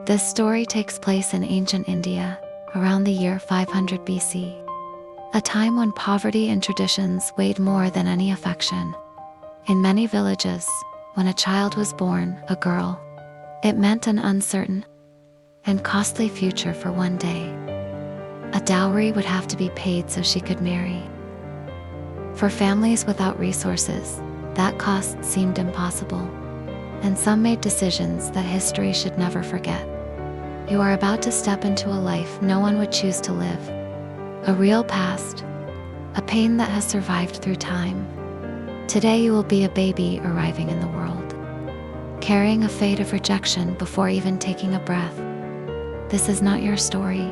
This story takes place in ancient India, around the year 500 BC, a time when poverty and traditions weighed more than any affection. In many villages, when a child was born, a girl, it meant an uncertain and costly future for one day. A dowry would have to be paid so she could marry. For families without resources, that cost seemed impossible, and some made decisions that history should never forget. You are about to step into a life no one would choose to live. A real past, a pain that has survived through time. Today you will be a baby arriving in the world, carrying a fate of rejection before even taking a breath. This is not your story,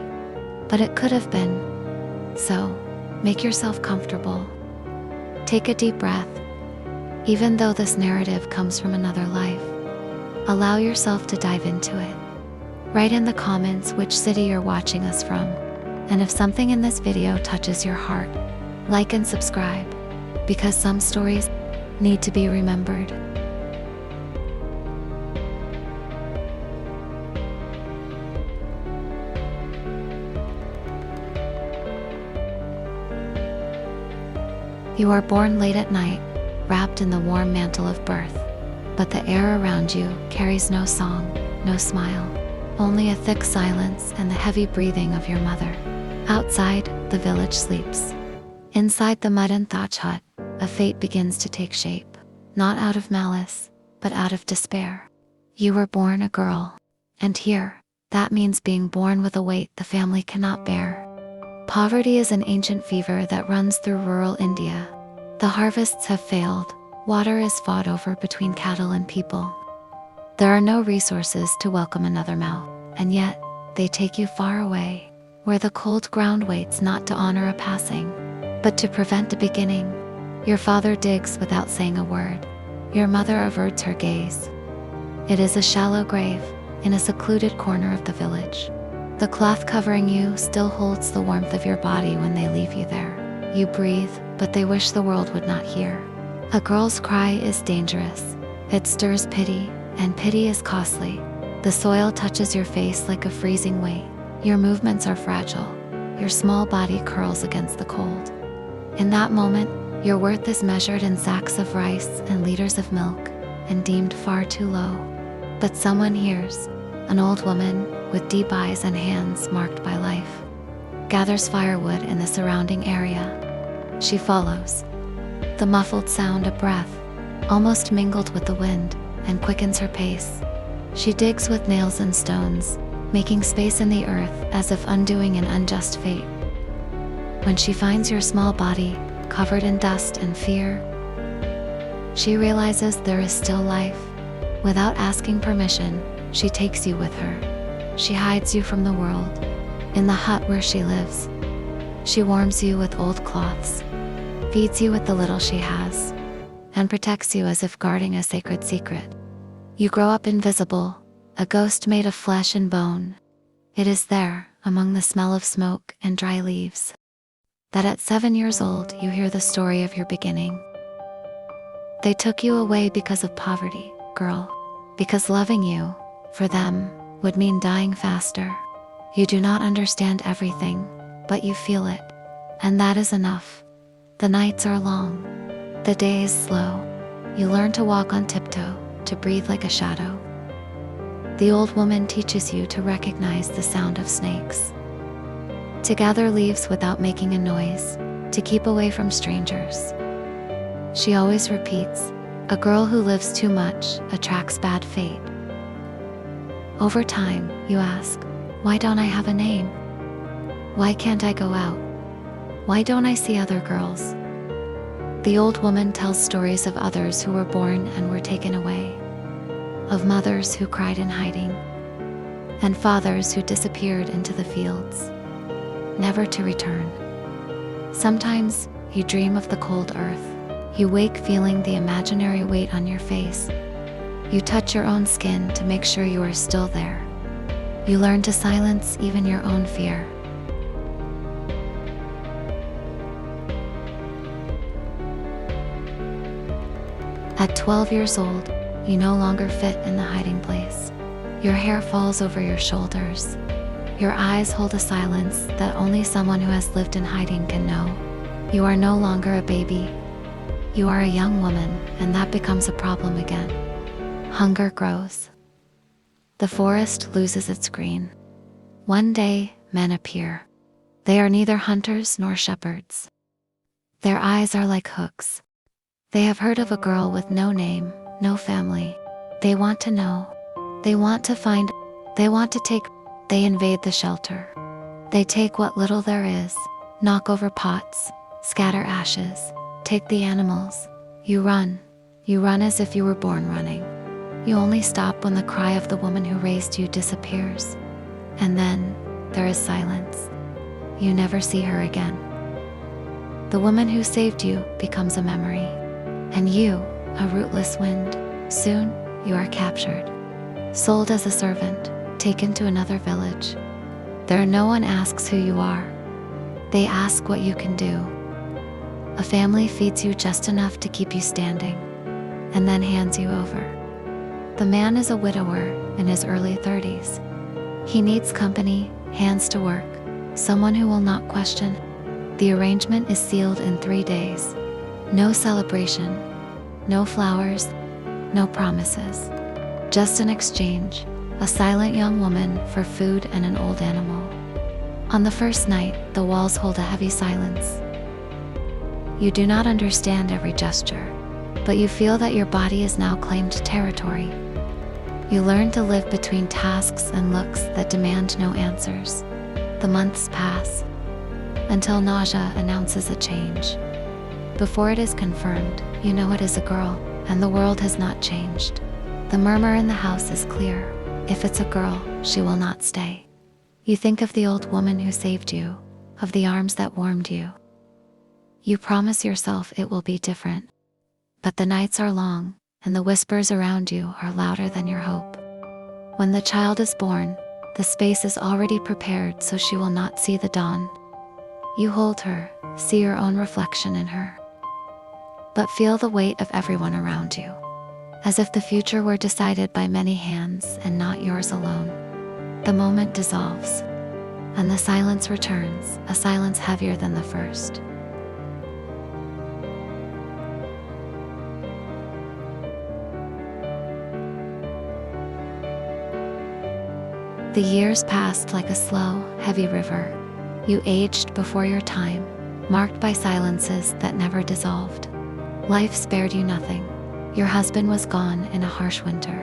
but it could have been. So, make yourself comfortable. Take a deep breath. Even though this narrative comes from another life, allow yourself to dive into it. Write in the comments which city you're watching us from, and if something in this video touches your heart, like and subscribe, because some stories need to be remembered. You are born late at night, wrapped in the warm mantle of birth, but the air around you carries no song, no smile, only a thick silence and the heavy breathing of your mother. Outside, the village sleeps. Inside the mud and thatch hut, a fate begins to take shape, not out of malice, but out of despair. You were born a girl, and here, that means being born with a weight the family cannot bear. Poverty is an ancient fever that runs through rural India. The harvests have failed, water is fought over between cattle and people. There are no resources to welcome another mouth, and yet, they take you far away, where the cold ground waits not to honor a passing, but to prevent a beginning. Your father digs without saying a word. Your mother averts her gaze. It is a shallow grave, in a secluded corner of the village. The cloth covering you still holds the warmth of your body when they leave you there. You breathe, but they wish the world would not hear. A girl's cry is dangerous. It stirs pity, and pity is costly. The soil touches your face like a freezing weight. Your movements are fragile. Your small body curls against the cold. In that moment, your worth is measured in sacks of rice and liters of milk, and deemed far too low. But someone hears. An old woman, with deep eyes and hands marked by life, gathers firewood in the surrounding area. She follows. The muffled sound of breath, almost mingled with the wind, and quickens her pace. She digs with nails and stones, making space in the earth as if undoing an unjust fate. When she finds your small body, covered in dust and fear, she realizes there is still life. Without asking permission, she takes you with her. She hides you from the world. In the hut where she lives, she warms you with old cloths, feeds you with the little she has, and protects you as if guarding a sacred secret. You grow up invisible, a ghost made of flesh and bone. It is there, among the smell of smoke and dry leaves, that at 7 years old you hear the story of your beginning. They took you away because of poverty, girl, because loving you, for them, would mean dying faster. You do not understand everything, but you feel it, and that is enough. The nights are long, the day is slow. You learn to walk on tiptoe, to breathe like a shadow. The old woman teaches you to recognize the sound of snakes, to gather leaves without making a noise, to keep away from strangers. She always repeats, a girl who lives too much attracts bad fate. Over time, you ask, why don't I have a name? Why can't I go out? Why don't I see other girls? The old woman tells stories of others who were born and were taken away, of mothers who cried in hiding, and fathers who disappeared into the fields, never to return. Sometimes, you dream of the cold earth. You wake feeling the imaginary weight on your face. You touch your own skin to make sure you are still there. You learn to silence even your own fear. At 12 years old, you no longer fit in the hiding place. Your hair falls over your shoulders. Your eyes hold a silence that only someone who has lived in hiding can know. You are no longer a baby. You are a young woman, and that becomes a problem again. Hunger grows. The forest loses its green. One day, men appear. They are neither hunters nor shepherds. Their eyes are like hooks. They have heard of a girl with no name, no family. They want to know. They want to find. They want to take. They invade the shelter. They take what little there is, knock over pots, scatter ashes, take the animals. You run. You run as if you were born running. You only stop when the cry of the woman who raised you disappears. And then, there is silence. You never see her again. The woman who saved you becomes a memory. And you, a rootless wind, soon you are captured. Sold as a servant, taken to another village. There no one asks who you are. They ask what you can do. A family feeds you just enough to keep you standing, and then hands you over. The man is a widower in his early 30s. He needs company, hands to work, someone who will not question. The arrangement is sealed in 3 days. No celebration, no flowers, no promises. Just an exchange, a silent young woman for food and an old animal. On the first night, the walls hold a heavy silence. You do not understand every gesture, but you feel that your body is now claimed territory. You learn to live between tasks and looks that demand no answers. The months pass, until nausea announces a change. Before it is confirmed, you know it is a girl, and the world has not changed. The murmur in the house is clear. If it's a girl, she will not stay. You think of the old woman who saved you, of the arms that warmed you. You promise yourself it will be different. But the nights are long, and the whispers around you are louder than your hope. When the child is born, the space is already prepared so she will not see the dawn. You hold her, see your own reflection in her. But feel the weight of everyone around you, as if the future were decided by many hands and not yours alone. The moment dissolves, and the silence returns, a silence heavier than the first. The years passed like a slow, heavy river. You aged before your time, marked by silences that never dissolved. Life spared you nothing. Your husband was gone in a harsh winter,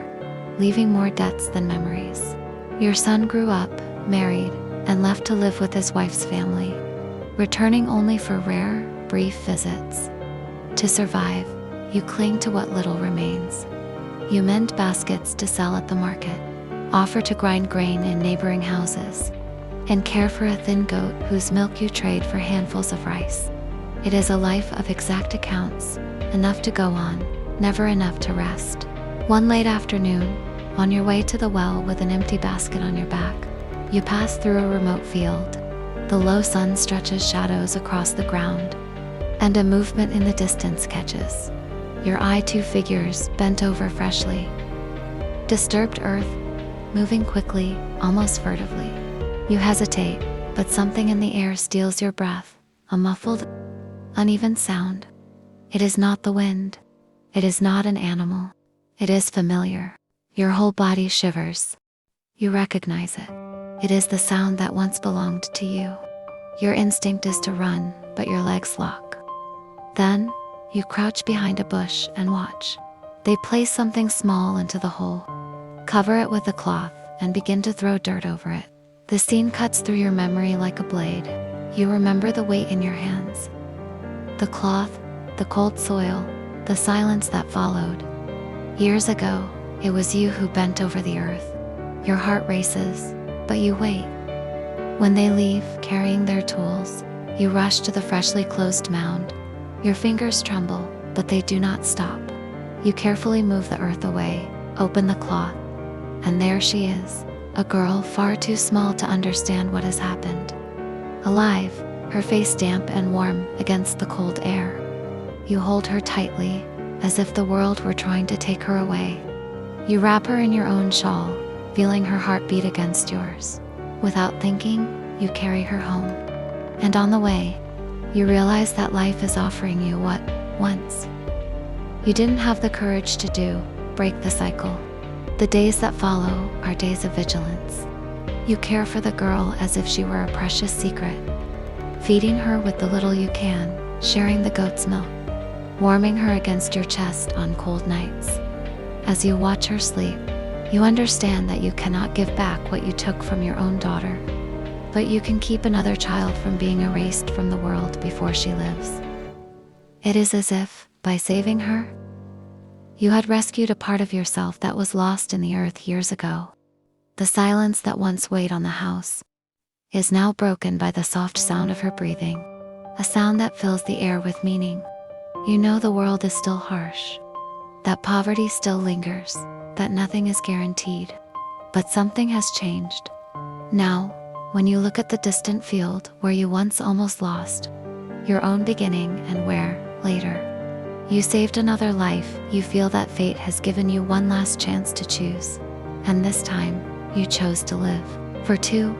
leaving more debts than memories. Your son grew up, married, and left to live with his wife's family, returning only for rare, brief visits. To survive, you cling to what little remains. You mend baskets to sell at the market, offer to grind grain in neighboring houses, and care for a thin goat whose milk you trade for handfuls of rice. It is a life of exact accounts, enough to go on, never enough to rest. One late afternoon, on your way to the well with an empty basket on your back, you pass through a remote field. The low sun stretches shadows across the ground, and a movement in the distance catches your eye. 2 figures bent over freshly. Disturbed earth, moving quickly, almost furtively. You hesitate, but something in the air steals your breath, a muffled, uneven sound. It is not the wind. It is not an animal. It is familiar. Your whole body shivers. You recognize it. It is the sound that once belonged to you. Your instinct is to run, but your legs lock. Then, you crouch behind a bush and watch. They place something small into the hole, cover it with a cloth, and begin to throw dirt over it. The scene cuts through your memory like a blade. You remember the weight in your hands, the cloth, the cold soil, the silence that followed. Years ago, it was you who bent over the earth. Your heart races, but you wait. When they leave, carrying their tools, you rush to the freshly closed mound. Your fingers tremble, but they do not stop. You carefully move the earth away, open the cloth, and there she is, a girl far too small to understand what has happened. Alive, her face damp and warm against the cold air. You hold her tightly, as if the world were trying to take her away. You wrap her in your own shawl, feeling her heart beat against yours. Without thinking, you carry her home. And on the way, you realize that life is offering you what once you didn't have the courage to do. Break the cycle. The days that follow are days of vigilance. You care for the girl as if she were a precious secret, feeding her with the little you can, sharing the goat's milk, warming her against your chest on cold nights. As you watch her sleep, you understand that you cannot give back what you took from your own daughter, but you can keep another child from being erased from the world before she lives. It is as if, by saving her, you had rescued a part of yourself that was lost in the earth years ago. The silence that once weighed on the house is now broken by the soft sound of her breathing, a sound that fills the air with meaning. You know the world is still harsh, that poverty still lingers, that nothing is guaranteed. But something has changed. Now, when you look at the distant field where you once almost lost your own beginning and where, later, you saved another life, you feel that fate has given you one last chance to choose. And this time, you chose to live. For 2